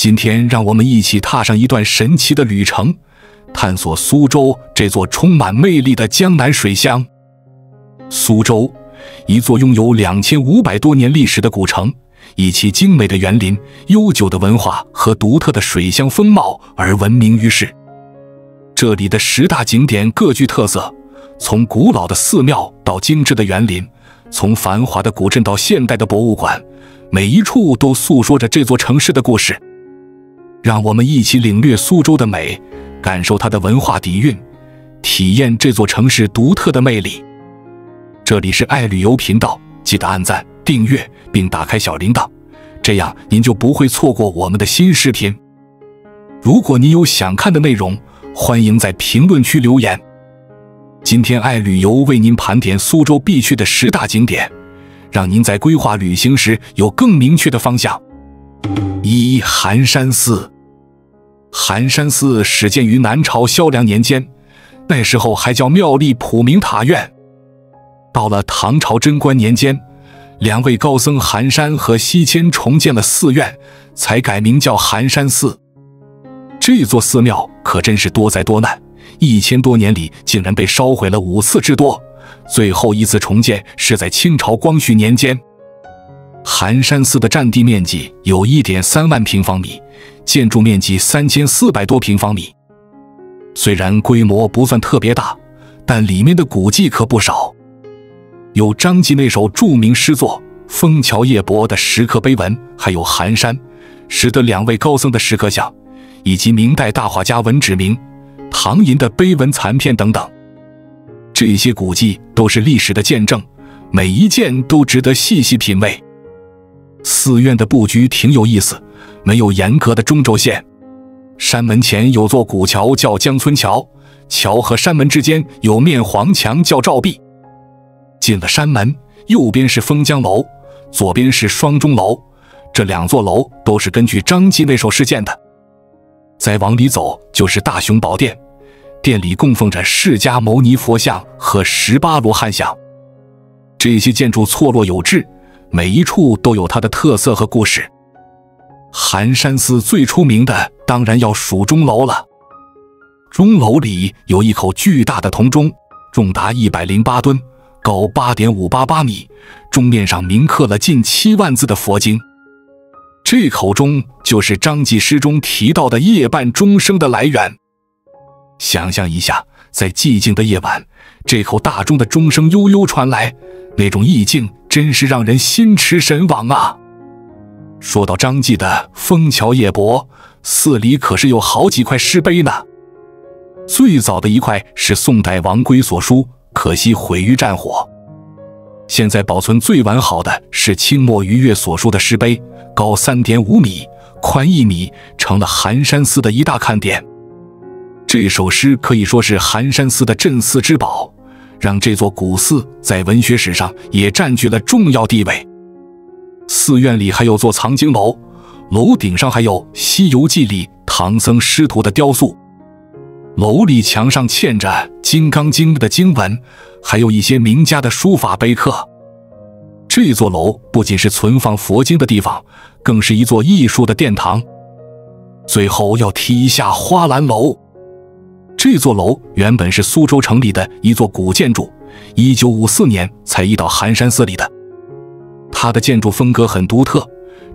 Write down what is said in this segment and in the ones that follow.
今天让我们一起踏上一段神奇的旅程，探索苏州这座充满魅力的江南水乡。苏州，一座拥有2500多年历史的古城，以其精美的园林、悠久的文化和独特的水乡风貌而闻名于世。这里的10大景点各具特色，从古老的寺庙到精致的园林，从繁华的古镇到现代的博物馆，每一处都诉说着这座城市的故事。让我们一起领略苏州的美，感受它的文化底蕴，体验这座城市独特的魅力。这里是爱旅游频道，记得按赞、订阅并打开小铃铛，这样您就不会错过我们的新视频。如果您有想看的内容，欢迎在评论区留言。今天爱旅游为您盘点苏州必去的10大景点，让您在规划旅行时有更明确的方向。1. 寒山寺。寒山寺始建于南朝萧梁年间，那时候还叫妙丽普明塔院。到了唐朝贞观年间，2位高僧寒山和西迁重建了寺院，才改名叫寒山寺。这座寺庙可真是多灾多难，1000多年里竟然被烧毁了5次之多，最后一次重建是在清朝光绪年间。寒山寺的占地面积有 1.3万平方米，建筑面积3400多平方米。虽然规模不算特别大，但里面的古迹可不少，有张继那首著名诗作《枫桥夜泊》的石刻碑文，还有寒山、识得2位高僧的石刻像，以及明代大画家文指明、唐寅的碑文残片等等。这些古迹都是历史的见证，每一件都值得细细品味。寺院的布局挺有意思，没有严格的中轴线。山门前有座古桥叫江村桥，桥和山门之间有面黄墙叫照壁。进了山门，右边是封江楼，左边是双钟楼，这2座楼都是根据张继那首诗建的。再往里走就是大雄宝殿，殿里供奉着释迦牟尼佛像和18罗汉像。这些建筑错落有致，每一处都有它的特色和故事。寒山寺最出名的当然要数钟楼了。钟楼里有一口巨大的铜钟，重达108吨，高8.588米，钟面上铭刻了近7万字的佛经。这口钟就是张继诗中提到的夜半钟声的来源。想象一下，在寂静的夜晚，这口大钟的钟声悠悠传来，那种意境真是让人心驰神往啊！说到张继的《枫桥夜泊》，寺里可是有好几块石碑呢。最早的一块是宋代王圭所书，可惜毁于战火。现在保存最完好的是清末于越所书的石碑，高3.5米，宽1米，成了寒山寺的一大看点。这首诗可以说是寒山寺的镇寺之宝，让这座古寺在文学史上也占据了重要地位。寺院里还有座藏经楼，楼顶上还有《西游记》里唐僧师徒的雕塑。楼里墙上嵌着《金刚经》的经文，还有一些名家的书法碑刻。这座楼不仅是存放佛经的地方，更是一座艺术的殿堂。最后要提一下花篮楼。这座楼原本是苏州城里的一座古建筑，1954年才移到寒山寺里的。它的建筑风格很独特，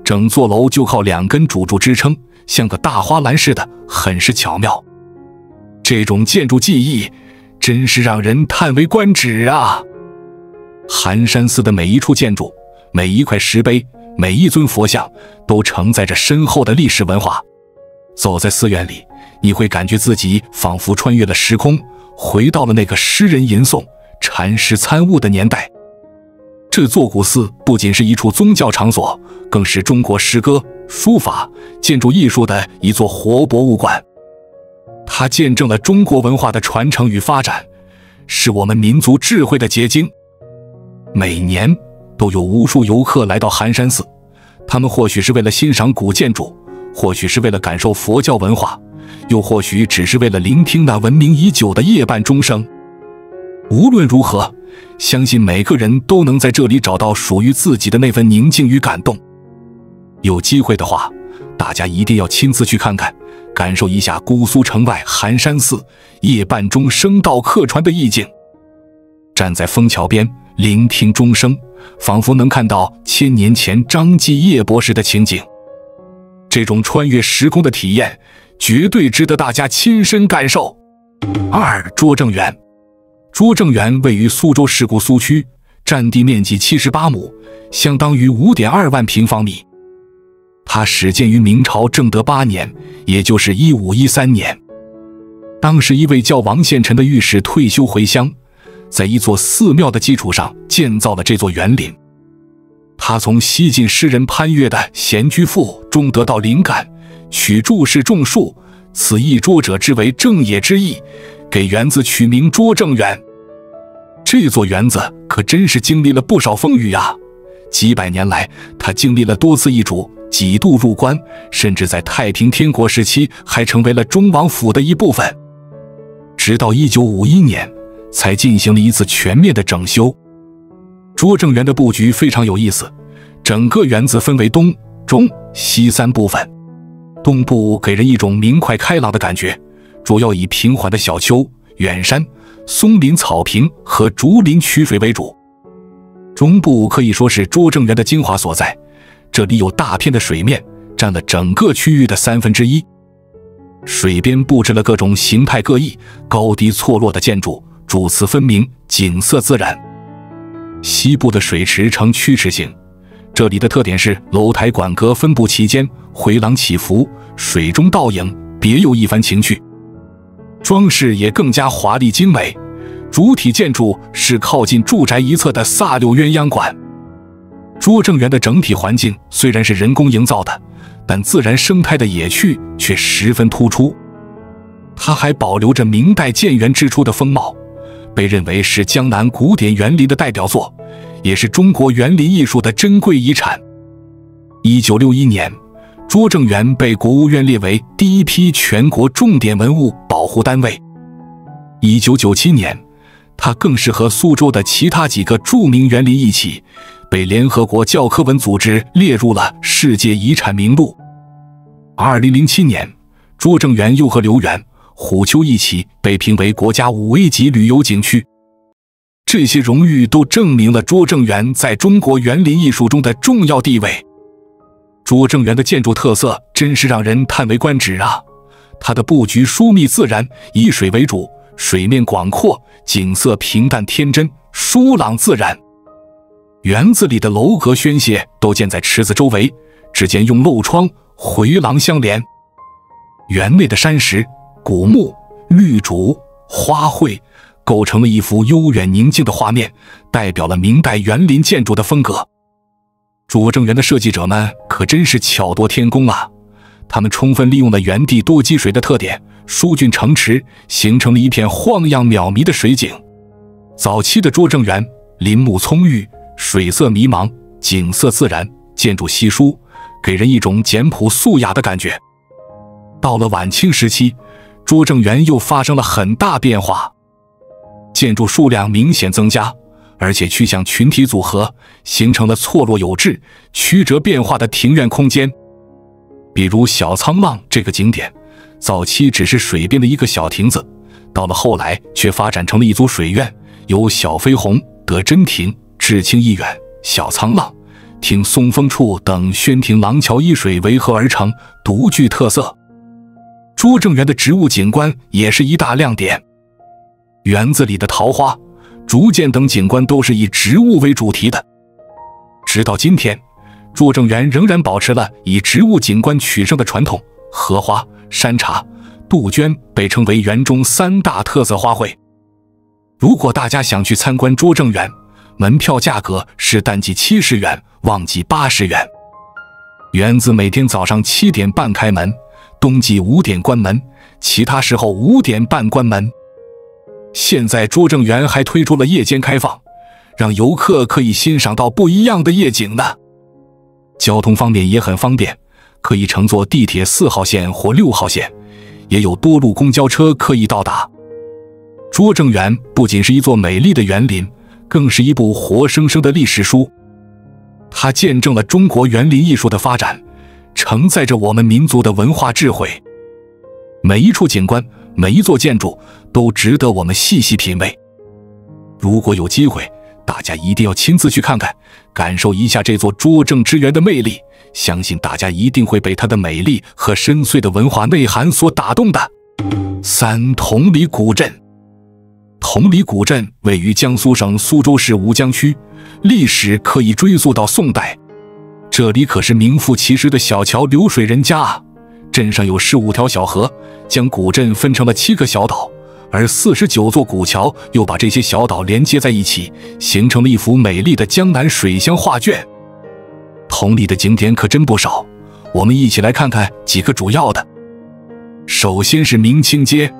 整座楼就靠2根主柱支撑，像个大花篮似的，很是巧妙。这种建筑技艺真是让人叹为观止啊！寒山寺的每一处建筑、每一块石碑、每一尊佛像都承载着深厚的历史文化。走在寺院里，你会感觉自己仿佛穿越了时空，回到了那个诗人吟诵、禅师参悟的年代。这座古寺不仅是一处宗教场所，更是中国诗歌、书法、建筑艺术的一座活博物馆。它见证了中国文化的传承与发展，是我们民族智慧的结晶。每年都有无数游客来到寒山寺，他们或许是为了欣赏古建筑，或许是为了感受佛教文化，又或许只是为了聆听那闻名已久的夜半钟声。无论如何，相信每个人都能在这里找到属于自己的那份宁静与感动。有机会的话，大家一定要亲自去看看，感受一下姑苏城外寒山寺夜半钟声道客船的意境。站在枫桥边聆听钟声，仿佛能看到1000年前张继业博士的情景。这种穿越时空的体验绝对值得大家亲身感受。2. 拙政园。拙政园位于苏州市姑苏区，占地面积78亩，相当于 5.2 万平方米。它始建于明朝正德8年，也就是1513年。当时一位叫王献臣的御史退休回乡，在一座寺庙的基础上建造了这座园林。他从西晋诗人潘岳的《闲居赋》中得到灵感，取注释种树，此一拙者之为正也之意，给园子取名拙政园。这座园子可真是经历了不少风雨啊！几百年来，它经历了多次易主，几度入关，甚至在太平天国时期还成为了忠王府的一部分。直到1951年，才进行了一次全面的整修。拙政园的布局非常有意思，整个园子分为东、中、西3部分。东部给人一种明快开朗的感觉，主要以平缓的小丘、远山、松林草坪和竹林曲水为主。中部可以说是拙政园的精华所在，这里有大片的水面，占了整个区域的1/3。水边布置了各种形态各异、高低错落的建筑，主次分明，景色自然。西部的水池呈曲池形，这里的特点是楼台馆阁分布其间，回廊起伏，水中倒影，别有一番情趣。装饰也更加华丽精美，主体建筑是靠近住宅一侧的萨六鸳鸯馆。拙政园的整体环境虽然是人工营造的，但自然生态的野趣却十分突出。它还保留着明代建园之初的风貌，被认为是江南古典园林的代表作，也是中国园林艺术的珍贵遗产。1961年，拙政园被国务院列为第一批全国重点文物保护单位。1997年，它更是和苏州的其他几个著名园林一起，被联合国教科文组织列入了世界遗产名录。2007年，拙政园又和留园、虎丘一起被评为国家5A级旅游景区。这些荣誉都证明了拙政园在中国园林艺术中的重要地位。拙政园的建筑特色真是让人叹为观止啊！它的布局疏密自然，以水为主，水面广阔，景色平淡天真，疏朗自然。园子里的楼阁轩榭都建在池子周围，之间用漏窗、回廊相连。园内的山石、古木、绿竹、花卉构成了一幅悠远宁静的画面，代表了明代园林建筑的风格。拙政园的设计者们可真是巧夺天工啊！他们充分利用了园地多积水的特点，疏浚成池，形成了一片晃漾渺靡的水景。早期的拙政园林木葱郁，水色迷茫，景色自然，建筑稀疏，给人一种简朴素雅的感觉。到了晚清时期，拙政园又发生了很大变化，建筑数量明显增加，而且趋向群体组合，形成了错落有致、曲折变化的庭院空间。比如小沧浪这个景点，早期只是水边的一个小亭子，到了后来却发展成了一组水院，由小飞鸿、德真亭、至清一远、小沧浪、听松风处等轩亭廊桥依水围合而成，独具特色。拙政园的植物景观也是一大亮点，园子里的桃花、竹剑等景观都是以植物为主题的。直到今天，拙政园仍然保持了以植物景观取胜的传统，荷花、山茶、杜鹃被称为园中3大特色花卉。如果大家想去参观拙政园，门票价格是淡季70元，旺季80元。园子每天早上7点半开门，冬季5点关门，其他时候5点半关门。现在拙政园还推出了夜间开放，让游客可以欣赏到不一样的夜景呢。交通方面也很方便，可以乘坐地铁4号线或6号线，也有多路公交车可以到达。拙政园不仅是一座美丽的园林，更是一部活生生的历史书。它见证了中国园林艺术的发展，承载着我们民族的文化智慧。每一处景观，每一座建筑都值得我们细细品味。如果有机会，大家一定要亲自去看看，感受一下这座拙政之园的魅力，相信大家一定会被它的美丽和深邃的文化内涵所打动的。3. 同里古镇。同里古镇位于江苏省苏州市吴江区，历史可以追溯到宋代。这里可是名副其实的小桥流水人家啊！镇上有15条小河，将古镇分成了7个小岛，而49座古桥又把这些小岛连接在一起，形成了一幅美丽的江南水乡画卷。同里的景点可真不少，我们一起来看看几个主要的。首先是明清街，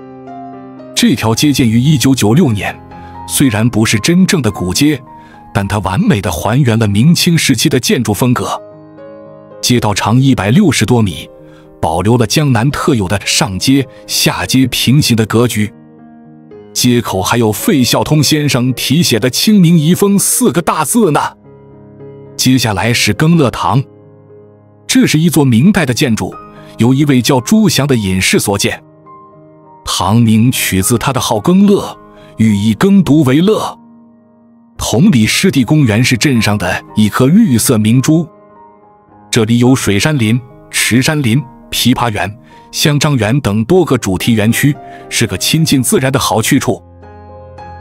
这条街建于1996年，虽然不是真正的古街，但它完美地还原了明清时期的建筑风格。街道长160多米，保留了江南特有的上街、下街平行的格局。街口还有费孝通先生题写的“清明遗风”4个大字呢。接下来是更乐堂，这是一座明代的建筑，由一位叫朱祥的隐士所建。堂名取自他的号更乐，寓意耕读为乐。同里湿地公园是镇上的一颗绿色明珠，这里有水杉林、池杉林、枇杷园、香樟园等多个主题园区，是个亲近自然的好去处。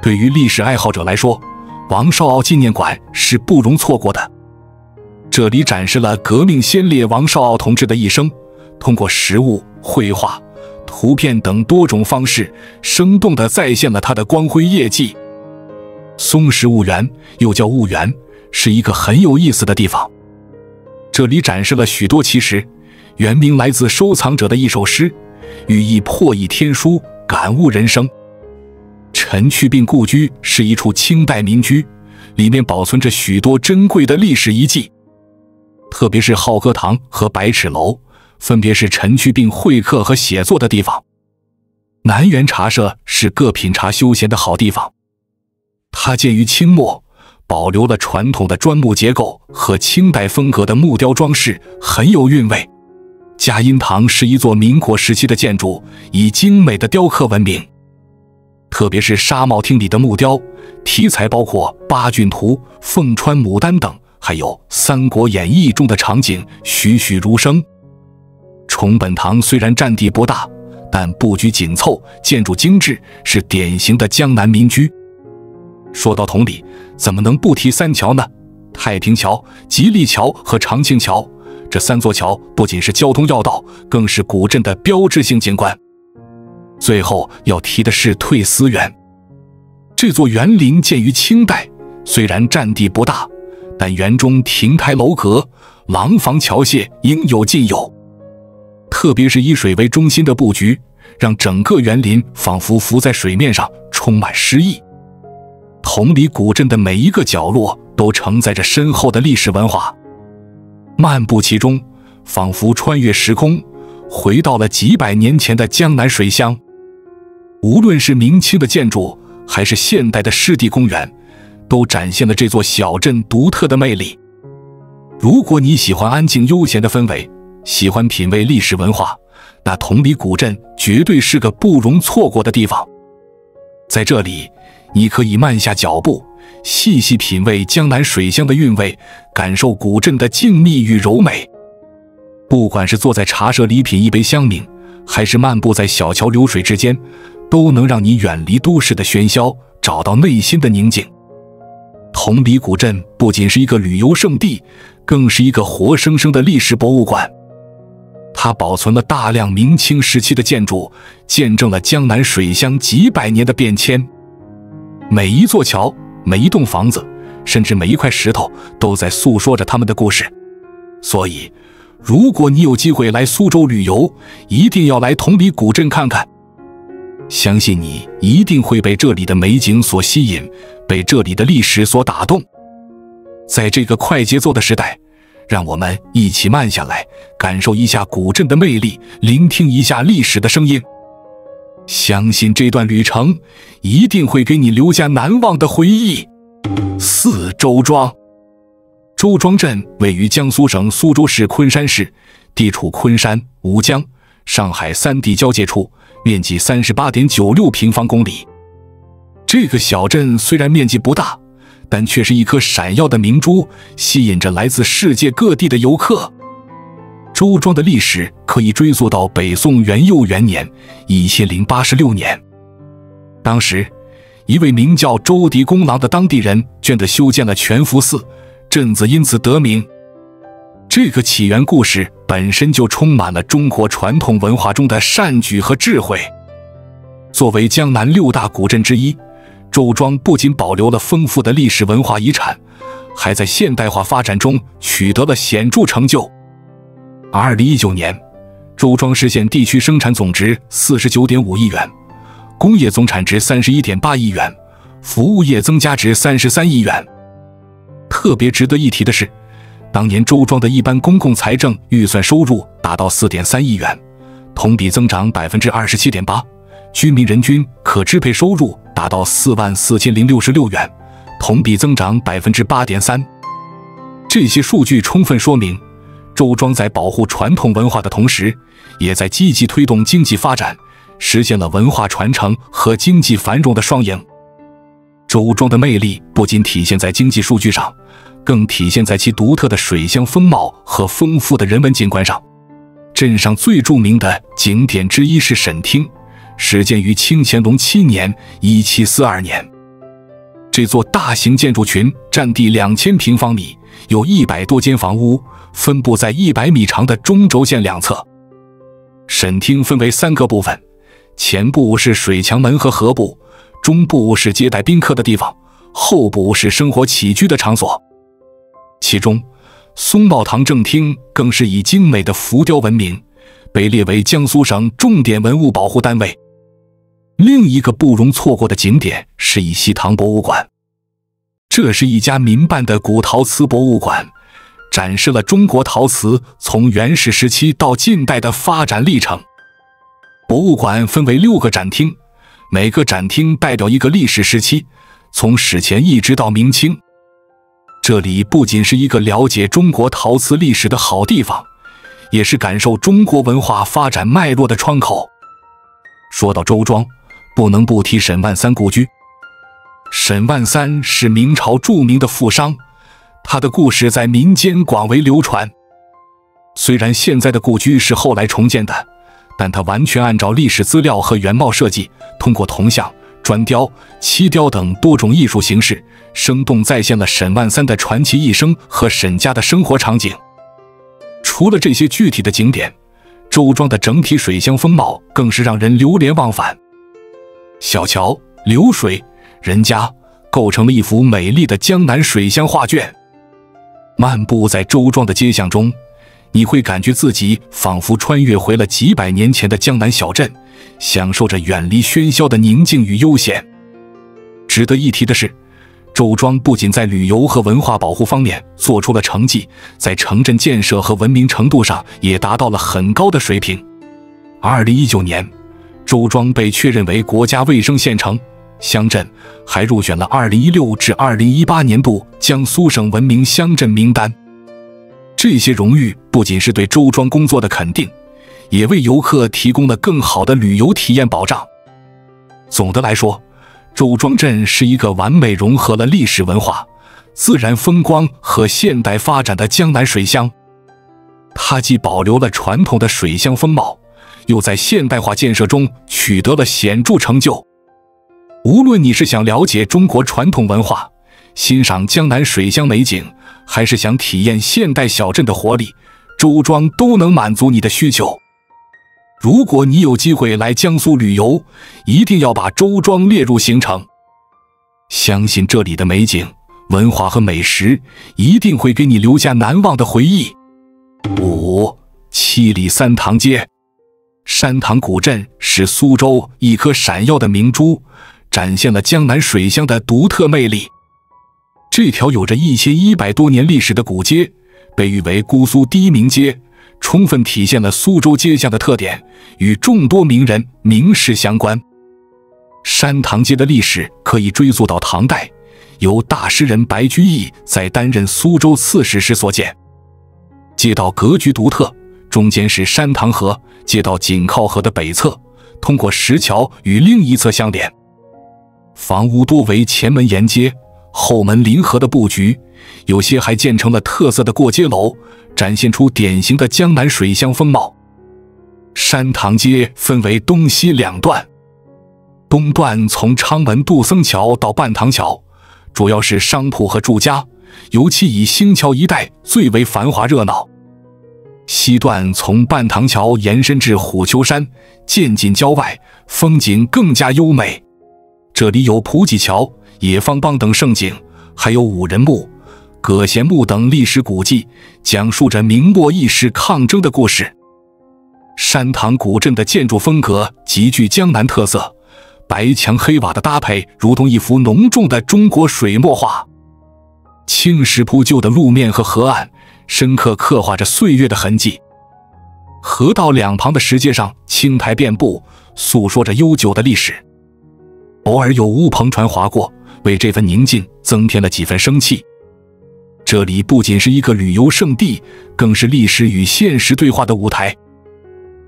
对于历史爱好者来说，王少傲纪念馆是不容错过的。这里展示了革命先烈王少傲同志的一生，通过实物、绘画、图片等多种方式，生动地再现了他的光辉业绩。松石物园又叫物园，是一个很有意思的地方。这里展示了许多奇石，原名来自收藏者的一首诗，寓意破译天书，感悟人生。陈去病故居是一处清代民居，里面保存着许多珍贵的历史遗迹，特别是浩歌堂和百尺楼，分别是陈去病会客和写作的地方。南园茶社是个品茶休闲的好地方，它建于清末，保留了传统的砖木结构和清代风格的木雕装饰，很有韵味。嘉荫堂是一座民国时期的建筑，以精美的雕刻闻名，特别是纱帽厅里的木雕，题材包括八骏图、凤穿牡丹等，还有《三国演义》中的场景，栩栩如生。崇本堂虽然占地不大，但布局紧凑，建筑精致，是典型的江南民居。说到同里，怎么能不提3桥呢？太平桥、吉利桥和长青桥，这3座桥不仅是交通要道，更是古镇的标志性景观。最后要提的是退思园，这座园林建于清代，虽然占地不大，但园中亭台楼阁、廊坊桥榭应有尽有。特别是以水为中心的布局，让整个园林仿佛浮在水面上，充满诗意。同里古镇的每一个角落都承载着深厚的历史文化，漫步其中，仿佛穿越时空，回到了几百年前的江南水乡。无论是明清的建筑，还是现代的湿地公园，都展现了这座小镇独特的魅力。如果你喜欢安静悠闲的氛围，喜欢品味历史文化，那同里古镇绝对是个不容错过的地方。在这里，你可以慢下脚步，细细品味江南水乡的韵味，感受古镇的静谧与柔美。不管是坐在茶社里品一杯香茗，还是漫步在小桥流水之间，都能让你远离都市的喧嚣，找到内心的宁静。同里古镇不仅是一个旅游胜地，更是一个活生生的历史博物馆。它保存了大量明清时期的建筑，见证了江南水乡几百年的变迁。每一座桥，每一栋房子，甚至每一块石头，都在诉说着他们的故事。所以，如果你有机会来苏州旅游，一定要来同里古镇看看。相信你一定会被这里的美景所吸引，被这里的历史所打动。在这个快节奏的时代，让我们一起慢下来，感受一下古镇的魅力，聆听一下历史的声音。相信这段旅程一定会给你留下难忘的回忆。4. 周庄。周庄镇位于江苏省苏州市昆山市，地处昆山、吴江、上海三地交界处，面积38.96平方公里。这个小镇虽然面积不大，但却是一颗闪耀的明珠，吸引着来自世界各地的游客。周庄的历史可以追溯到北宋元佑元年1086年。当时，一位名叫周狄公郎的当地人捐地修建了全福寺，镇子因此得名。这个起源故事本身就充满了中国传统文化中的善举和智慧。作为江南6大古镇之一，周庄不仅保留了丰富的历史文化遗产，还在现代化发展中取得了显著成就。2019年，周庄实现地区生产总值49.5亿元，工业总产值31.8亿元，服务业增加值33亿元。特别值得一提的是，当年周庄的一般公共财政预算收入达到4.3亿元，同比增长27.8%，居民人均可支配收入达到44066元，同比增长8.3%。这些数据充分说明，周庄在保护传统文化的同时，也在积极推动经济发展，实现了文化传承和经济繁荣的双赢。周庄的魅力不仅体现在经济数据上，更体现在其独特的水乡风貌和丰富的人文景观上。镇上最著名的景点之一是沈厅，始建于清乾隆7年1742年。这座大型建筑群占地2000平方米，有100多间房屋，分布在100米长的中轴线两侧。沈厅分为3个部分，前部是水墙门和河部，中部是接待宾客的地方，后部是生活起居的场所。其中，松茂堂正厅更是以精美的浮雕闻名，被列为江苏省重点文物保护单位。另一个不容错过的景点是以西堂博物馆，这是一家民办的古陶瓷博物馆，展示了中国陶瓷从原始时期到近代的发展历程。博物馆分为6个展厅，每个展厅代表一个历史时期，从史前一直到明清。这里不仅是一个了解中国陶瓷历史的好地方，也是感受中国文化发展脉络的窗口。说到周庄，不能不提沈万三故居。沈万三是明朝著名的富商，他的故事在民间广为流传。虽然现在的故居是后来重建的，但他完全按照历史资料和原貌设计，通过铜像、砖雕、漆雕等多种艺术形式，生动再现了沈万三的传奇一生和沈家的生活场景。除了这些具体的景点，周庄的整体水乡风貌更是让人流连忘返。小桥、流水、人家，构成了一幅美丽的江南水乡画卷。漫步在周庄的街巷中，你会感觉自己仿佛穿越回了几百年前的江南小镇，享受着远离喧嚣的宁静与悠闲。值得一提的是，周庄不仅在旅游和文化保护方面做出了成绩，在城镇建设和文明程度上也达到了很高的水平。2019年，周庄被确认为国家卫生县城，乡镇还入选了2016至2018年度江苏省文明乡镇名单。这些荣誉不仅是对周庄工作的肯定，也为游客提供了更好的旅游体验保障。总的来说，周庄镇是一个完美融合了历史文化、自然风光和现代发展的江南水乡。它既保留了传统的水乡风貌，又在现代化建设中取得了显著成就。无论你是想了解中国传统文化，欣赏江南水乡美景，还是想体验现代小镇的活力，周庄都能满足你的需求。如果你有机会来江苏旅游，一定要把周庄列入行程。相信这里的美景、文化和美食一定会给你留下难忘的回忆。5. 七里三塘街。山塘古镇是苏州一颗闪耀的明珠，展现了江南水乡的独特魅力。这条有着1100多年历史的古街，被誉为姑苏第一名街，充分体现了苏州街巷的特点，与众多名人名士相关。山塘街的历史可以追溯到唐代，由大诗人白居易在担任苏州刺史时所建。街道格局独特，中间是山塘河，街道紧靠河的北侧，通过石桥与另一侧相连。房屋多为前门沿街，后门临河的布局，有些还建成了特色的过街楼，展现出典型的江南水乡风貌。山塘街分为东西两段，东段从昌门杜僧桥到半塘桥，主要是商铺和住家，尤其以兴桥一带最为繁华热闹。西段从半塘桥延伸至虎丘山，渐进郊外，风景更加优美。这里有普济桥、野芳浜等胜景，还有五人墓、葛贤墓等历史古迹，讲述着明末义士抗争的故事。山塘古镇的建筑风格极具江南特色，白墙黑瓦的搭配如同一幅浓重的中国水墨画。青石铺就的路面和河岸深刻刻画着岁月的痕迹，河道两旁的石阶上青苔遍布，诉说着悠久的历史。偶尔有乌篷船划过，为这份宁静增添了几分生气。这里不仅是一个旅游胜地，更是历史与现实对话的舞台。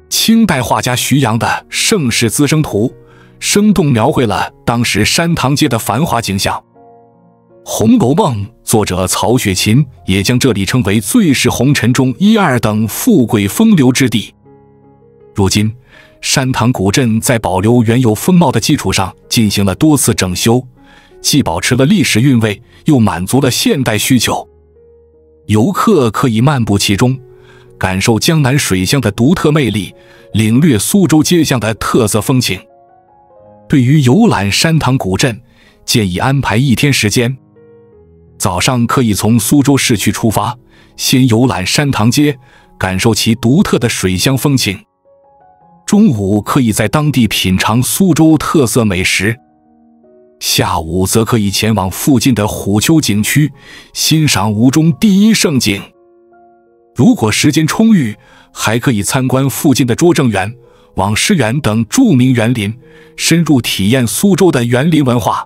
清代画家徐阳的《盛世滋生图》生动描绘了当时山塘街的繁华景象。《红楼梦》作者曹雪芹也将这里称为最是红尘中一二等富贵风流之地。如今山塘古镇在保留原有风貌的基础上进行了多次整修，既保持了历史韵味，又满足了现代需求。游客可以漫步其中，感受江南水乡的独特魅力，领略苏州街巷的特色风情。对于游览山塘古镇，建议安排1天时间。早上可以从苏州市区出发，先游览山塘街，感受其独特的水乡风情。中午可以在当地品尝苏州特色美食，下午则可以前往附近的虎丘景区，欣赏吴中第一胜景。如果时间充裕，还可以参观附近的拙政园、网师园等著名园林，深入体验苏州的园林文化。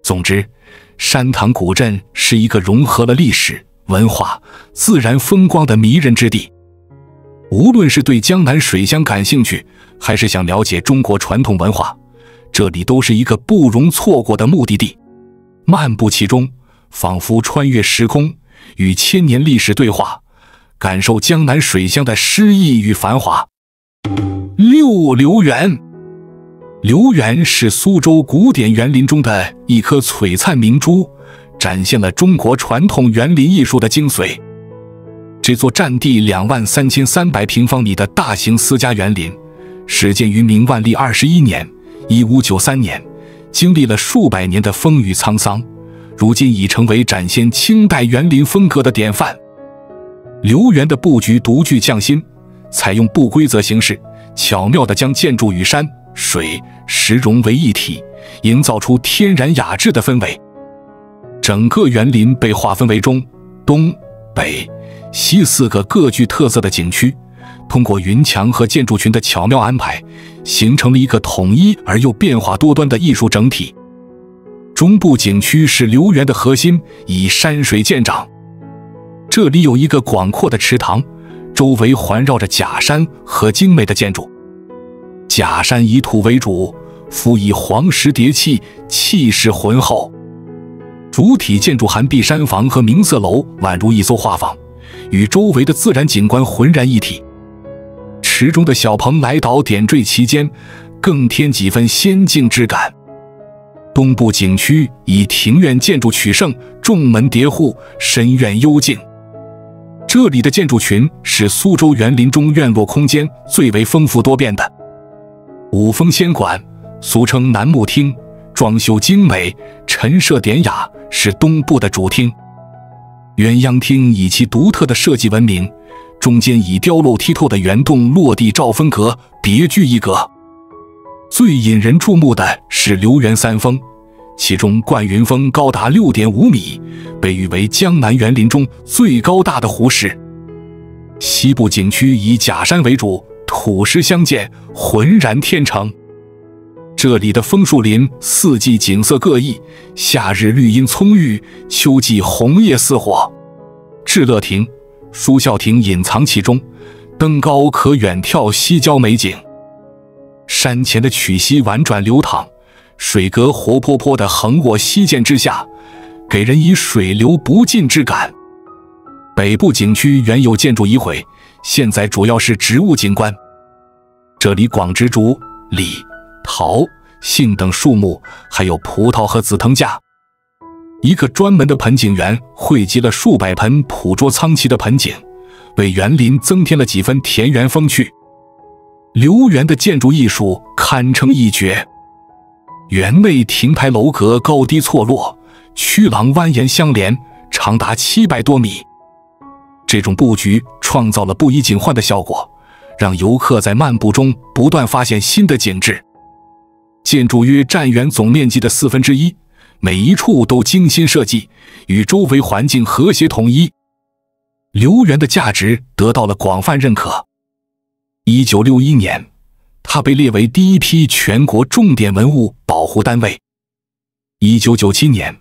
总之，山塘古镇是一个融合了历史、文化、自然风光的迷人之地。无论是对江南水乡感兴趣，还是想了解中国传统文化，这里都是一个不容错过的目的地。漫步其中，仿佛穿越时空，与千年历史对话，感受江南水乡的诗意与繁华。6留园。留园是苏州古典园林中的一颗璀璨明珠，展现了中国传统园林艺术的精髓。这座占地23300平方米的大型私家园林，始建于明万历21年1593年，经历了数百年的风雨沧桑，如今已成为展现清代园林风格的典范。留园的布局独具匠心，采用不规则形式，巧妙地将建筑与山、水、石融为一体，营造出天然雅致的氛围。整个园林被划分为中、东、北、西4个各具特色的景区，通过云墙和建筑群的巧妙安排，形成了一个统一而又变化多端的艺术整体。中部景区是留园的核心，以山水见长。这里有一个广阔的池塘，周围环绕着假山和精美的建筑。假山以土为主，辅以黄石叠砌，气势浑厚。主体建筑寒碧山房和明色楼宛如一艘画舫，与周围的自然景观浑然一体。池中的小蓬莱岛点缀其间，更添几分仙境之感。东部景区以庭院建筑取胜，重门叠户，深院幽静。这里的建筑群是苏州园林中院落空间最为丰富多变的。五峰仙馆，俗称楠木厅，装修精美，陈设典雅，是东部的主厅。鸳鸯厅以其独特的设计闻名，中间以雕镂剔透的圆洞落地罩风格别具一格。最引人注目的是留园3峰，其中冠云峰高达6.5米，被誉为江南园林中最高大的湖石。西部景区以假山为主，土石相间，浑然天成。这里的枫树林四季景色各异，夏日绿荫葱郁，秋季红叶似火。至乐亭、书孝亭隐藏其中，登高可远眺西郊美景。山前的曲溪婉转流淌，水阁活泼泼地横卧溪涧之下，给人以水流不尽之感。北部景区原有建筑已毁，现在主要是植物景观。这里广植竹、李、桃、杏等树木，还有葡萄和紫藤架。一个专门的盆景园汇集了数百盆捕捉苍奇的盆景，为园林增添了几分田园风趣。留园的建筑艺术堪称一绝，园内亭台楼阁高低错落，曲廊蜿蜒相连，长达700多米。这种布局创造了不以景换的效果，让游客在漫步中不断发现新的景致。建筑约占园总面积的1/4，每一处都精心设计，与周围环境和谐统一。留园的价值得到了广泛认可。1961年，它被列为第一批全国重点文物保护单位。1997年，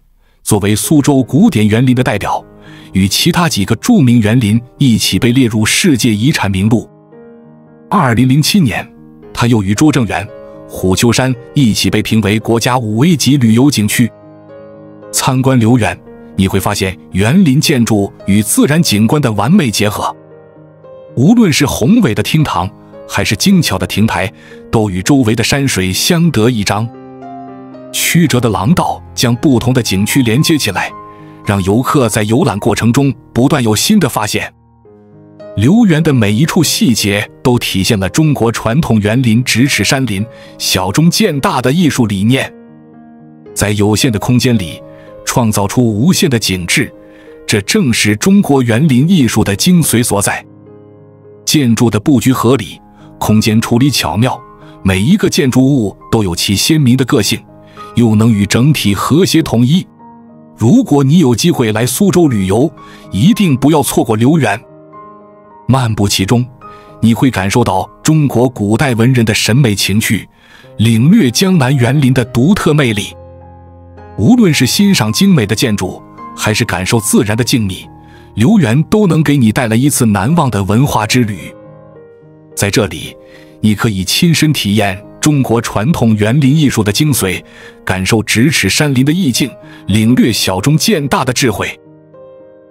作为苏州古典园林的代表，与其他几个著名园林一起被列入世界遗产名录。2007年，它又与拙政园、虎丘山一起被评为国家5A级旅游景区。参观留园，你会发现园林建筑与自然景观的完美结合。无论是宏伟的厅堂，还是精巧的亭台，都与周围的山水相得益彰。曲折的廊道将不同的景区连接起来，让游客在游览过程中不断有新的发现。留园的每一处细节都体现了中国传统园林咫尺山林、小中见大的艺术理念。在有限的空间里创造出无限的景致，这正是中国园林艺术的精髓所在。建筑的布局合理，空间处理巧妙，每一个建筑物都有其鲜明的个性，又能与整体和谐统一。如果你有机会来苏州旅游，一定不要错过留园。漫步其中，你会感受到中国古代文人的审美情趣，领略江南园林的独特魅力。无论是欣赏精美的建筑，还是感受自然的静谧，留园都能给你带来一次难忘的文化之旅。在这里，你可以亲身体验中国传统园林艺术的精髓，感受咫尺山林的意境，领略小中见大的智慧。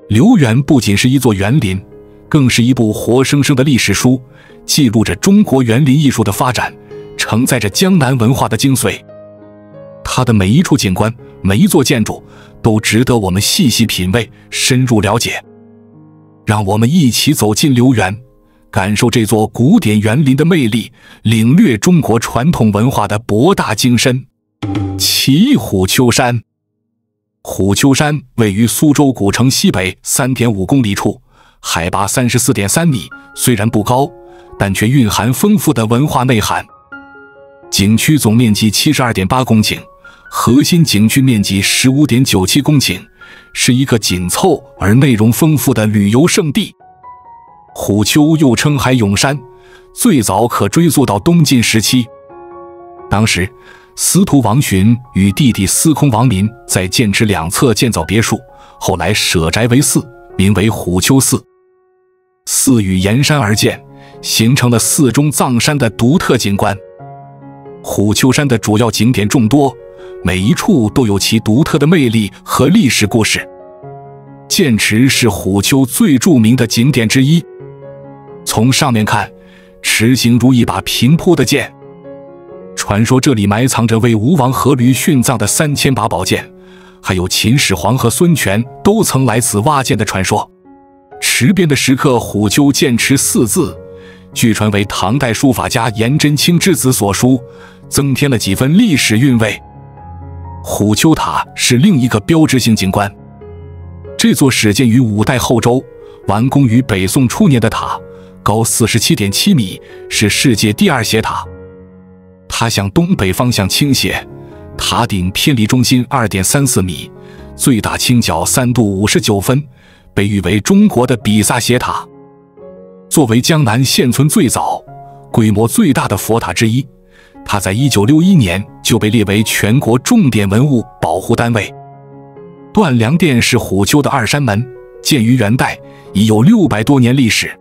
留园不仅是一座园林，更是一部活生生的历史书，记录着中国园林艺术的发展，承载着江南文化的精髓。它的每一处景观，每一座建筑，都值得我们细细品味，深入了解。让我们一起走进留园，感受这座古典园林的魅力，领略中国传统文化的博大精深。骑虎丘山。虎丘山位于苏州古城西北 3.5 公里处，海拔 34.3 米，虽然不高，但却蕴含丰富的文化内涵。景区总面积 72.8 公顷，核心景区面积 15.97 公顷，是一个紧凑而内容丰富的旅游胜地。虎丘又称海涌山，最早可追溯到东晋时期。当时，司徒王询与弟弟司空王民在涧池两侧建造别墅，后来舍宅为寺，名为虎丘寺。寺宇沿山而建，形成了寺中藏山的独特景观。虎丘山的主要景点众多，每一处都有其独特的魅力和历史故事。涧池是虎丘最著名的景点之一。从上面看，池形如一把平铺的剑。传说这里埋藏着为吴王阖闾殉葬的3000把宝剑，还有秦始皇和孙权都曾来此挖剑的传说。池边的石刻“虎丘涧池4字，据传为唐代书法家颜真卿之子所书，增添了几分历史韵味。虎丘塔是另一个标志性景观。这座始建于5代后周，完工于北宋初年的塔，高47.7米，是世界第2斜塔。它向东北方向倾斜，塔顶偏离中心 2.34 米，最大倾角3度59分，被誉为中国的比萨斜塔。作为江南现存最早、规模最大的佛塔之一，它在1961年就被列为全国重点文物保护单位。断梁殿是虎丘的2山门，建于元代，已有600多年历史。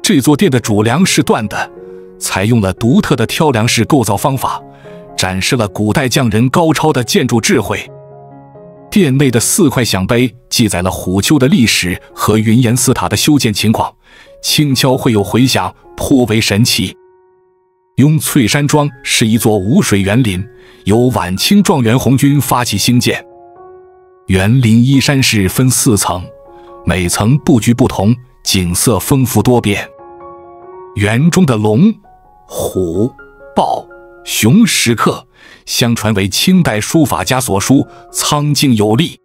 这座殿的主梁是锻的，采用了独特的挑梁式构造方法，展示了古代匠人高超的建筑智慧。殿内的4块响碑记载了虎丘的历史和云岩寺塔的修建情况，轻敲会有回响，颇为神奇。雍翠山庄是一座无水园林，由晚清状元红军发起兴建。园林依山势分4层，每层布局不同，景色丰富多变。园中的龙、虎、豹、熊石刻，相传为清代书法家所书，苍劲有力。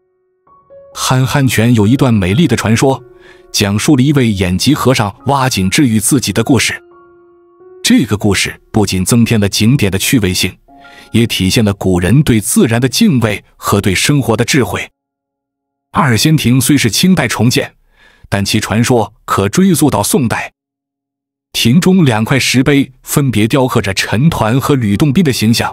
憨憨泉有一段美丽的传说，讲述了一位眼疾和尚挖井治愈自己的故事。这个故事不仅增添了景点的趣味性，也体现了古人对自然的敬畏和对生活的智慧。二仙亭虽是清代重建，但其传说可追溯到宋代。亭中2块石碑分别雕刻着陈抟和吕洞宾的形象，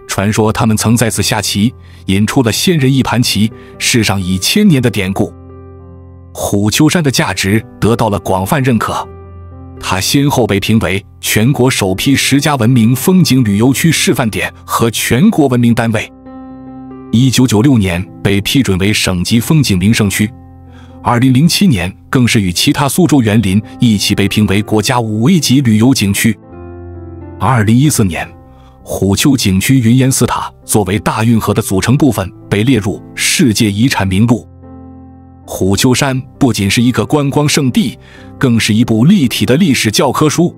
传说他们曾在此下棋，引出了仙人一盘棋，世上已1000年的典故。虎丘山的价值得到了广泛认可，它先后被评为全国首批10家文明风景旅游区示范点和全国文明单位。1996年被批准为省级风景名胜区，2007年更是与其他苏州园林一起被评为国家5A级旅游景区。2014年，虎丘景区云岩寺塔作为大运河的组成部分被列入世界遗产名录。虎丘山不仅是一个观光胜地，更是一部立体的历史教科书。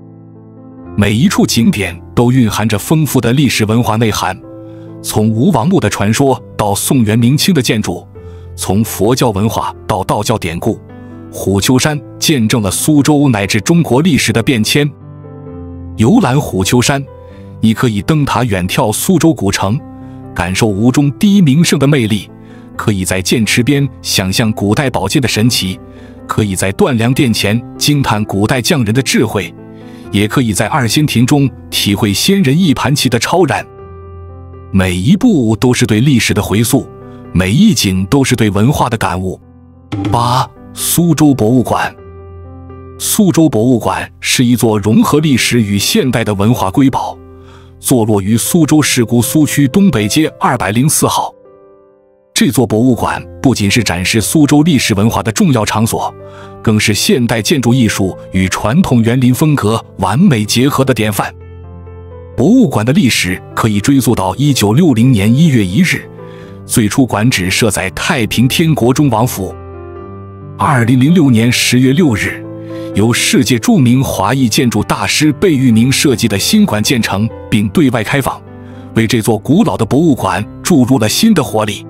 每一处景点都蕴含着丰富的历史文化内涵，从吴王墓的传说到宋元明清的建筑，从佛教文化到道教典故，虎丘山见证了苏州乃至中国历史的变迁。游览虎丘山，你可以登塔远眺苏州古城，感受吴中第一名胜的魅力；可以在剑池边想象古代宝剑的神奇；可以在断梁殿前惊叹古代匠人的智慧；也可以在二仙亭中体会仙人一盘棋的超然。每一步都是对历史的回溯，每一景都是对文化的感悟。8. 苏州博物馆。苏州博物馆是一座融合历史与现代的文化瑰宝，坐落于苏州市古苏区东北街204号。这座博物馆不仅是展示苏州历史文化的重要场所，更是现代建筑艺术与传统园林风格完美结合的典范。博物馆的历史可以追溯到1960年1月1日，最初馆址设在太平天国中王府。2006年10月6日，由世界著名华裔建筑大师贝聿铭设计的新馆建成并对外开放，为这座古老的博物馆注入了新的活力。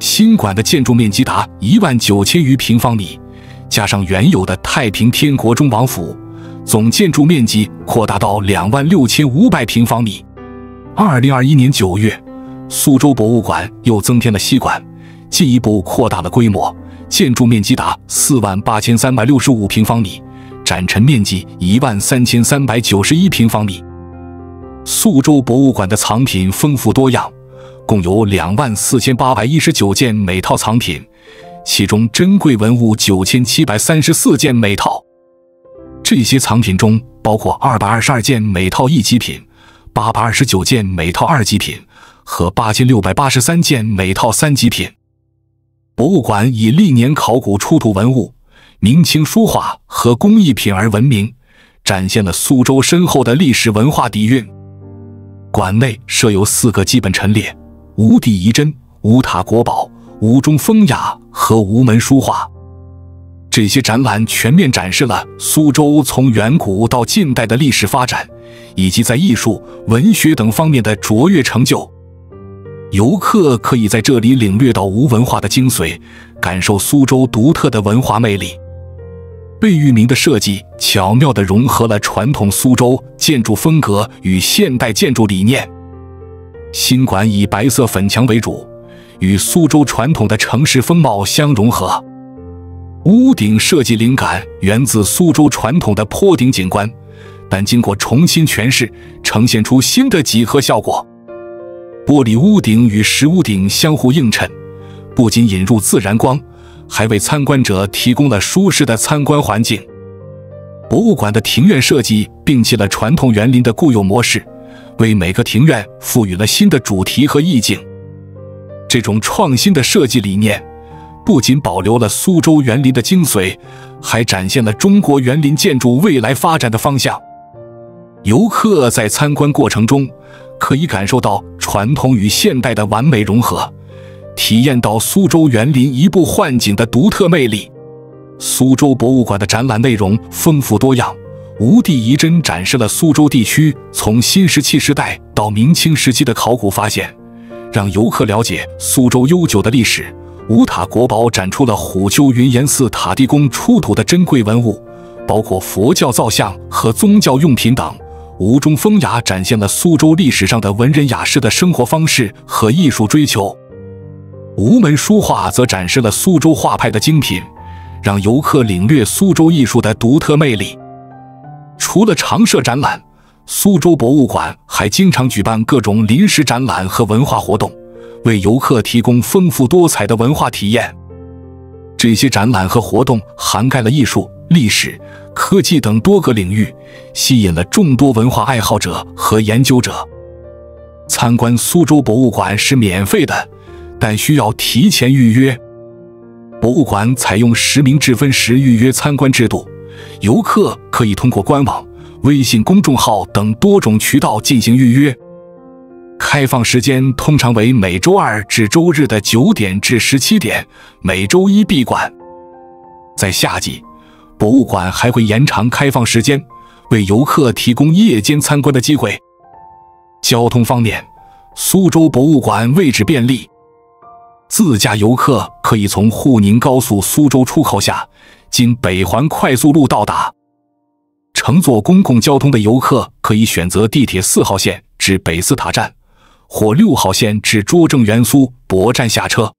新馆的建筑面积达19000余平方米，加上原有的太平天国中王府，总建筑面积扩大到26500平方米。2021年9月，苏州博物馆又增添了西馆，进一步扩大了规模，建筑面积达48365平方米，展陈面积13391平方米。苏州博物馆的藏品丰富多样，共有24819件每套藏品，其中珍贵文物9734件每套。这些藏品中包括222件每套1级品，829件每套2级品和8683件每套3级品。博物馆以历年考古出土文物、明清书画和工艺品而闻名，展现了苏州深厚的历史文化底蕴。馆内设有4个基本陈列：吴地遗珍、吴塔国宝、吴中风雅和吴门书画。这些展览全面展示了苏州从远古到近代的历史发展，以及在艺术、文学等方面的卓越成就。游客可以在这里领略到吴文化的精髓，感受苏州独特的文化魅力。贝聿铭的设计巧妙地融合了传统苏州建筑风格与现代建筑理念。新馆以白色粉墙为主，与苏州传统的城市风貌相融合。屋顶设计灵感源自苏州传统的坡顶景观，但经过重新诠释，呈现出新的几何效果。玻璃屋顶与石屋顶相互映衬，不仅引入自然光，还为参观者提供了舒适的参观环境。博物馆的庭院设计摒弃了传统园林的固有模式，为每个庭院赋予了新的主题和意境。这种创新的设计理念不仅保留了苏州园林的精髓，还展现了中国园林建筑未来发展的方向。游客在参观过程中可以感受到传统与现代的完美融合，体验到苏州园林移步换景的独特魅力。苏州博物馆的展览内容丰富多样，无地遗珍展示了苏州地区从新石器时代到明清时期的考古发现，让游客了解苏州悠久的历史。五塔国宝展出了虎丘云岩寺塔地公出土的珍贵文物，包括佛教造像和宗教用品等。吴中风雅展现了苏州历史上的文人雅士的生活方式和艺术追求。吴门书画则展示了苏州画派的精品，让游客领略苏州艺术的独特魅力。除了常设展览，苏州博物馆还经常举办各种临时展览和文化活动，为游客提供丰富多彩的文化体验。这些展览和活动涵盖了艺术、历史、科技等多个领域，吸引了众多文化爱好者和研究者。参观苏州博物馆是免费的，但需要提前预约。博物馆采用实名制分时预约参观制度，游客可以通过官网、微信公众号等多种渠道进行预约。开放时间通常为每周二至周日的9点至17点，每周一闭馆。在夏季，博物馆还会延长开放时间，为游客提供夜间参观的机会。交通方面，苏州博物馆位置便利，自驾游客可以从沪宁高速苏州出口下，经北环快速路到达。乘坐公共交通的游客可以选择地铁4号线至北寺塔站，或6号线至拙政园苏博站下车。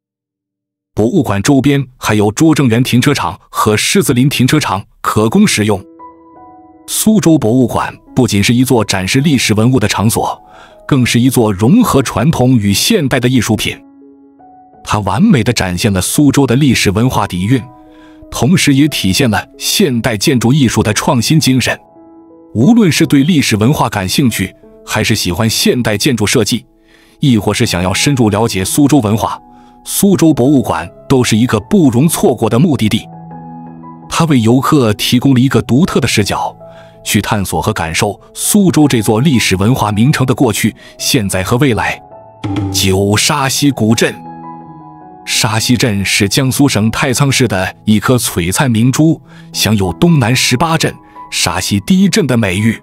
博物馆周边还有拙政园停车场和狮子林停车场可供使用。苏州博物馆不仅是一座展示历史文物的场所，更是一座融合传统与现代的艺术品。它完美地展现了苏州的历史文化底蕴，同时也体现了现代建筑艺术的创新精神。无论是对历史文化感兴趣，还是喜欢现代建筑设计，亦或是想要深入了解苏州文化，苏州博物馆都是一个不容错过的目的地。它为游客提供了一个独特的视角，去探索和感受苏州这座历史文化名城的过去、现在和未来。9沙溪古镇。沙溪镇是江苏省太仓市的一颗璀璨明珠，享有东南18镇、沙溪第一镇的美誉。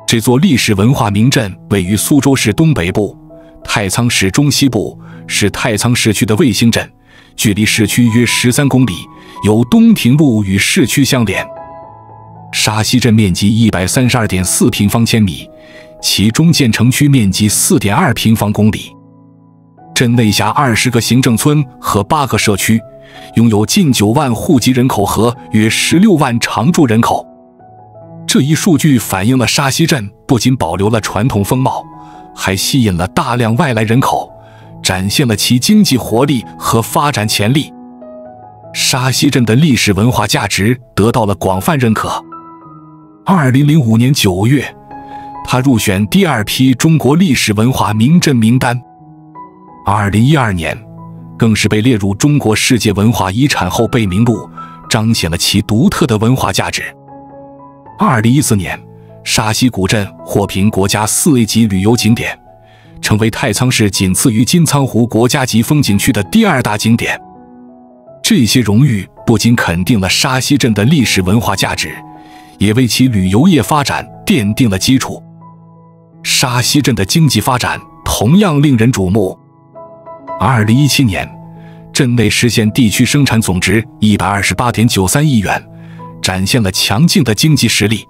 这座历史文化名镇位于苏州市东北部，太仓市中西部，是太仓市区的卫星镇，距离市区约13公里，由东亭路与市区相连。沙溪镇面积132.4平方千米，其中建城区面积4.2平方公里。镇内辖20个行政村和8个社区，拥有近9万户籍人口和约16万常住人口。这一数据反映了沙溪镇不仅保留了传统风貌，还吸引了大量外来人口，展现了其经济活力和发展潜力。沙溪镇的历史文化价值得到了广泛认可。2005年9月，它入选第2批中国历史文化名镇名单。2012年，更是被列入中国世界文化遗产后备名录，彰显了其独特的文化价值。2014年，沙溪古镇获评国家4A 级旅游景点，成为太仓市仅次于金苍湖国家级风景区的第2大景点。这些荣誉不仅肯定了沙溪镇的历史文化价值，也为其旅游业发展奠定了基础。沙溪镇的经济发展同样令人瞩目。2017年，镇内实现地区生产总值128.93亿元，展现了强劲的经济实力。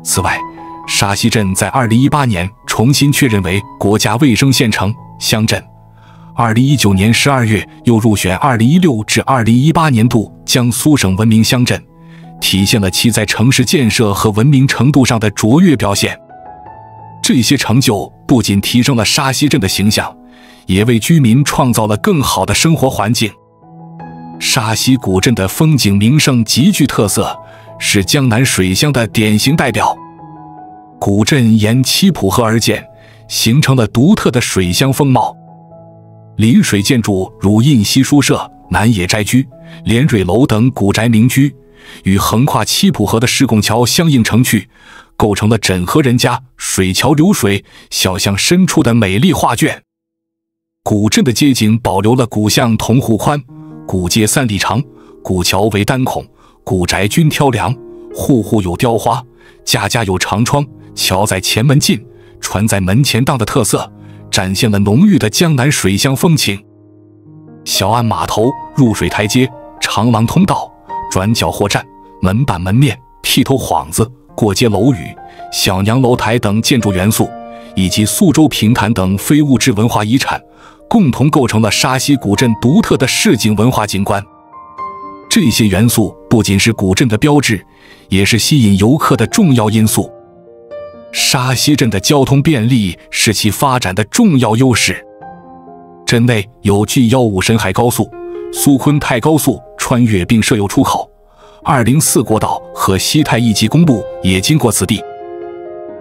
此外，沙溪镇在2018年重新确认为国家卫生县城乡镇，2019年12月又入选2016至2018年度江苏省文明乡镇，体现了其在城市建设和文明程度上的卓越表现。这些成就不仅提升了沙溪镇的形象，也为居民创造了更好的生活环境。沙溪古镇的风景名胜极具特色，是江南水乡的典型代表。古镇沿七浦河而建，形成了独特的水乡风貌。临水建筑如印西书社、南野斋居、连蕊楼等古宅民居，与横跨七浦河的石拱桥相映成趣，构成了枕河人家、水桥流水、小巷深处的美丽画卷。古镇的街景保留了古巷同户宽，古街3里长，古桥为单孔，古宅均挑梁，户户有雕花，家家有长窗，桥在前门进，船在门前荡的特色，展现了浓郁的江南水乡风情。小岸码头、入水台阶、长廊通道、转角货站、门板门面、剃头幌子、过街楼宇、小娘楼台等建筑元素，以及苏州平潭等非物质文化遗产，共同构成了沙溪古镇独特的市井文化景观。这些元素不仅是古镇的标志，也是吸引游客的重要因素。沙溪镇的交通便利是其发展的重要优势。镇内有 G15深海高速、苏昆泰高速穿越并设有出口，204国道和西太1级公路也经过此地。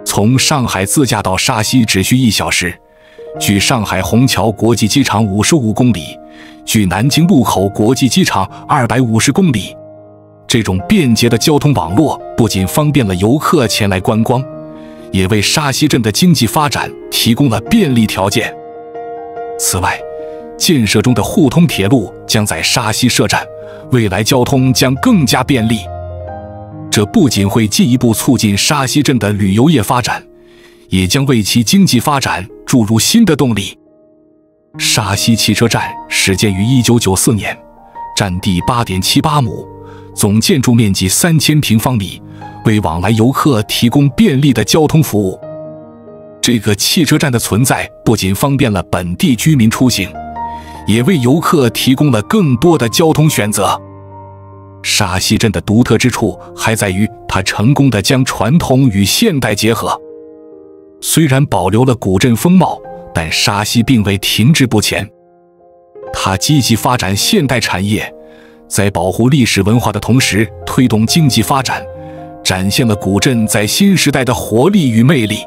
从上海自驾到沙溪只需1小时，距上海虹桥国际机场55公里，距南京禄口国际机场250公里。这种便捷的交通网络不仅方便了游客前来观光，也为沙溪镇的经济发展提供了便利条件。此外，建设中的沪通铁路将在沙溪设站，未来交通将更加便利。这不仅会进一步促进沙溪镇的旅游业发展，也将为其经济发展注入新的动力。沙溪汽车站始建于1994年，占地8.78亩，总建筑面积3000平方米，为往来游客提供便利的交通服务。这个汽车站的存在不仅方便了本地居民出行，也为游客提供了更多的交通选择。沙溪镇的独特之处还在于它成功地将传统与现代结合。虽然保留了古镇风貌，但沙溪并未停滞不前。它积极发展现代产业，在保护历史文化的同时推动经济发展，展现了古镇在新时代的活力与魅力。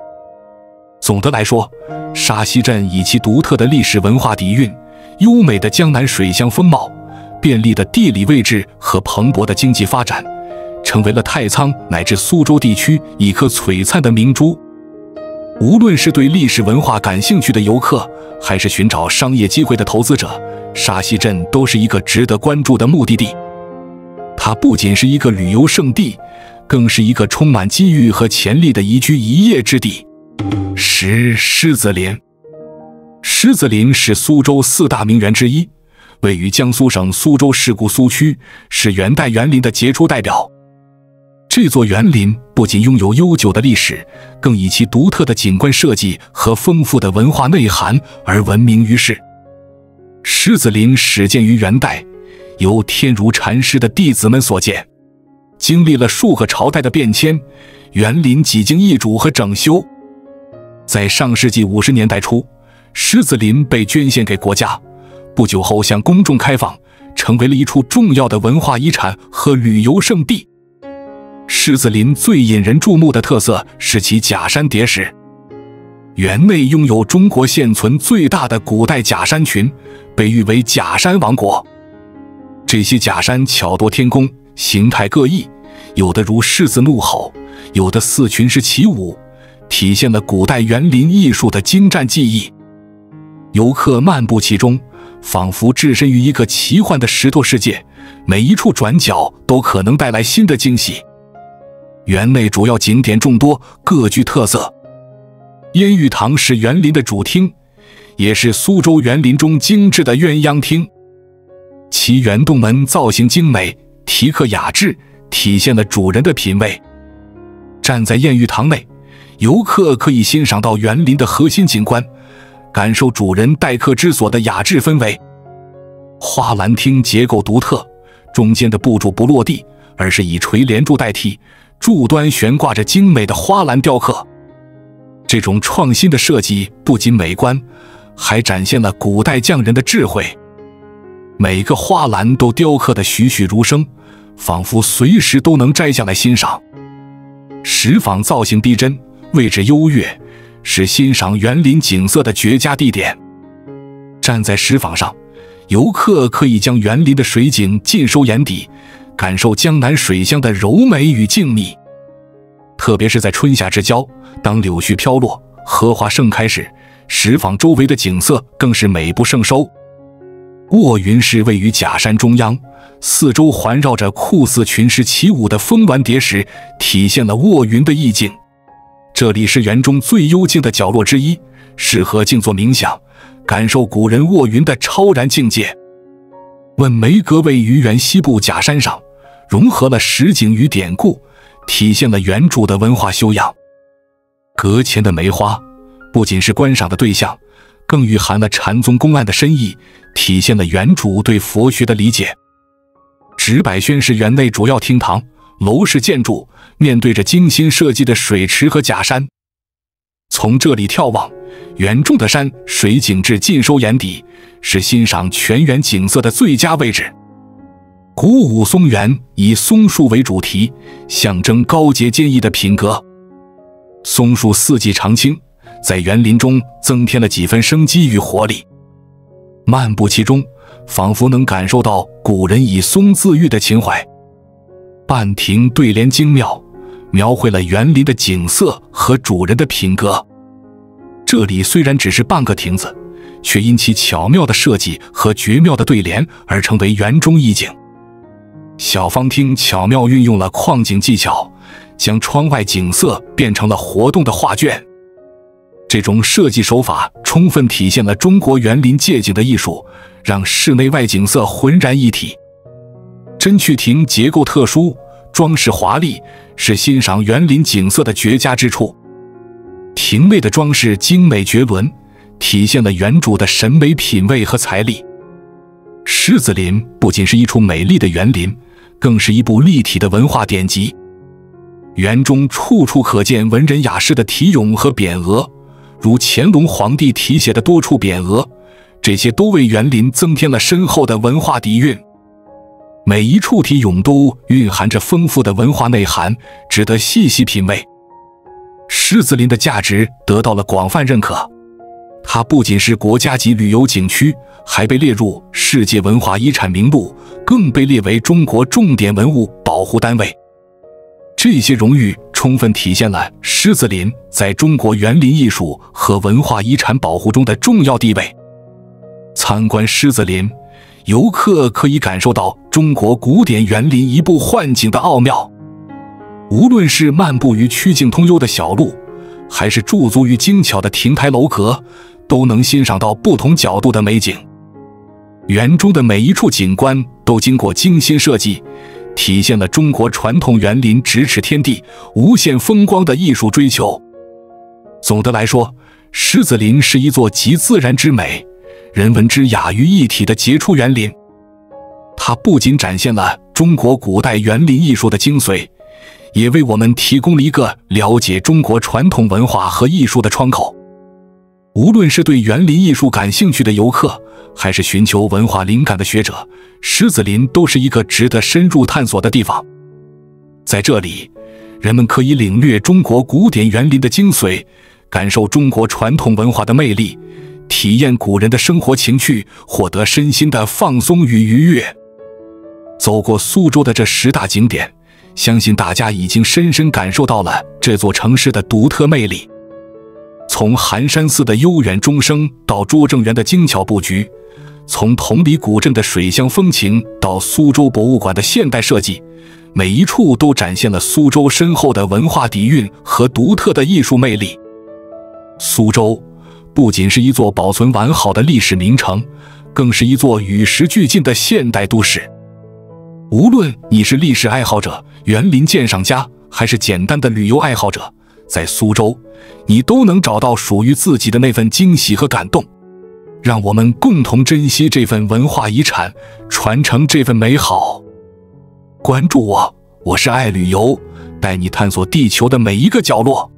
总的来说，沙溪镇以其独特的历史文化底蕴、优美的江南水乡风貌、便利的地理位置和蓬勃的经济发展，成为了太仓乃至苏州地区一颗璀璨的明珠。无论是对历史文化感兴趣的游客，还是寻找商业机会的投资者，沙溪镇都是一个值得关注的目的地。它不仅是一个旅游胜地，更是一个充满机遇和潜力的宜居一业之地。狮子林。狮子林是苏州4大名园之一，位于江苏省苏州市姑苏区，是元代园林的杰出代表。这座园林不仅拥有悠久的历史，更以其独特的景观设计和丰富的文化内涵而闻名于世。狮子林始建于元代，由天竺禅师的弟子们所建。经历了数个朝代的变迁，园林几经易主和整修。在上世纪50年代初，狮子林被捐献给国家，不久后向公众开放，成为了一处重要的文化遗产和旅游胜地。狮子林最引人注目的特色是其假山叠石。园内拥有中国现存最大的古代假山群，被誉为假山王国。这些假山巧夺天工，形态各异，有的如狮子怒吼，有的似群狮起舞，体现了古代园林艺术的精湛技艺。游客漫步其中，仿佛置身于一个奇幻的石头世界，每一处转角都可能带来新的惊喜。园内主要景点众多，各具特色。烟雨堂是园林的主厅，也是苏州园林中精致的鸳鸯厅。其圆洞门造型精美，题刻雅致，体现了主人的品味。站在艳玉堂内，游客可以欣赏到园林的核心景观，感受主人待客之所的雅致氛围。花篮厅结构独特，中间的布柱不落地，而是以垂帘柱代替，柱端悬挂着精美的花篮雕刻。这种创新的设计不仅美观，还展现了古代匠人的智慧。每个花篮都雕刻得栩栩如生，仿佛随时都能摘下来欣赏。石坊造型逼真，位置优越，是欣赏园林景色的绝佳地点。站在石坊上，游客可以将园林的水景尽收眼底，感受江南水乡的柔美与静谧。特别是在春夏之交，当柳絮飘落，荷花盛开时，石坊周围的景色更是美不胜收。卧云是位于假山中央，四周环绕着酷似群狮起舞的峰峦叠石，体现了卧云的意境。这里是园中最幽静的角落之一，适合静坐冥想，感受古人卧云的超然境界。问梅阁位于园西部假山上，融合了实景与典故，体现了原主的文化修养。阁前的梅花不仅是观赏的对象，更蕴含了禅宗公案的深意，体现了园主对佛学的理解。直柏轩是园内主要厅堂，楼式建筑，面对着精心设计的水池和假山。从这里眺望，园中的山水景致尽收眼底，是欣赏全园景色的最佳位置。鼓舞松园以松树为主题，象征高洁坚毅的品格。松树四季常青，在园林中增添了几分生机与活力。漫步其中，仿佛能感受到古人以松自喻的情怀。半亭对联精妙，描绘了园林的景色和主人的品格。这里虽然只是半个亭子，却因其巧妙的设计和绝妙的对联而成为园中一景。小方厅巧妙运用了框景技巧，将窗外景色变成了活动的画卷。这种设计手法充分体现了中国园林借景的艺术，让室内外景色浑然一体。真趣亭结构特殊，装饰华丽，是欣赏园林景色的绝佳之处。亭内的装饰精美绝伦，体现了园主的审美品味和财力。狮子林不仅是一处美丽的园林，更是一部立体的文化典籍。园中处处可见文人雅士的题咏和匾额，如乾隆皇帝题写的多处匾额，这些都为园林增添了深厚的文化底蕴。每一处题咏都蕴含着丰富的文化内涵，值得细细品味。狮子林的价值得到了广泛认可，它不仅是国家级旅游景区，还被列入世界文化遗产名录，更被列为中国重点文物保护单位。这些荣誉充分体现了狮子林在中国园林艺术和文化遗产保护中的重要地位。参观狮子林，游客可以感受到中国古典园林移步换景的奥妙。无论是漫步于曲径通幽的小路，还是驻足于精巧的亭台楼阁，都能欣赏到不同角度的美景。园中的每一处景观都经过精心设计，体现了中国传统园林咫尺天地、无限风光的艺术追求。总的来说，狮子林是一座集自然之美、人文之雅于一体的杰出园林。它不仅展现了中国古代园林艺术的精髓，也为我们提供了一个了解中国传统文化和艺术的窗口。无论是对园林艺术感兴趣的游客，还是寻求文化灵感的学者，狮子林都是一个值得深入探索的地方。在这里，人们可以领略中国古典园林的精髓，感受中国传统文化的魅力，体验古人的生活情趣，获得身心的放松与愉悦。走过苏州的这10大景点，相信大家已经深深感受到了这座城市的独特魅力。从寒山寺的悠远钟声到拙政园的精巧布局，从同里古镇的水乡风情到苏州博物馆的现代设计，每一处都展现了苏州深厚的文化底蕴和独特的艺术魅力。苏州不仅是一座保存完好的历史名城，更是一座与时俱进的现代都市。无论你是历史爱好者、园林鉴赏家，还是简单的旅游爱好者，在苏州，你都能找到属于自己的那份惊喜和感动。让我们共同珍惜这份文化遗产，传承这份美好。关注我，我是爱旅游，带你探索地球的每一个角落。